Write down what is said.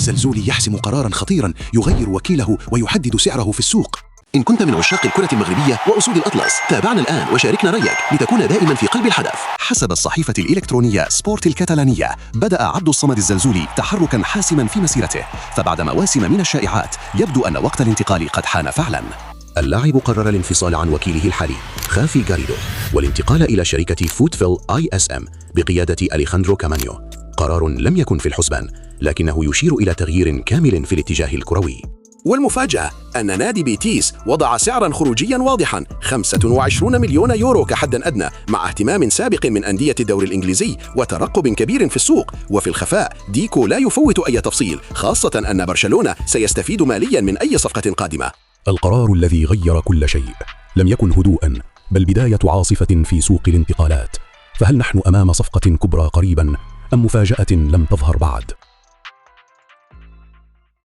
الزلزولي يحسم قراراً خطيراً يغير وكيله ويحدد سعره في السوق. إن كنت من عشاق الكرة المغربية وأسود الأطلس، تابعنا الآن وشاركنا رأيك لتكون دائما في قلب الحدث. حسب الصحيفة الإلكترونية سبورت الكتالانية، بدأ عبد الصمد الزلزولي تحركاً حاسماً في مسيرته، فبعد مواسم من الشائعات يبدو أن وقت الانتقال قد حان فعلاً. اللاعب قرر الانفصال عن وكيله الحالي خافي غاريدو والانتقال إلى شركة فوتفيل ISM بقيادة أليخاندرو كامانيو. قرار لم يكن في الحسبان، لكنه يشير إلى تغيير كامل في الاتجاه الكروي. والمفاجأة أن نادي بيتيس وضع سعراً خروجياً واضحاً 25 مليون يورو كحد أدنى، مع اهتمام سابق من أندية الدوري الإنجليزي وترقب كبير في السوق. وفي الخفاء ديكو لا يفوت أي تفصيل، خاصة أن برشلونة سيستفيد مالياً من أي صفقة قادمة. القرار الذي غير كل شيء لم يكن هدوءاً، بل بداية عاصفة في سوق الانتقالات. فهل نحن أمام صفقة كبرى قريباً أم مفاجأة لم تظهر بعد؟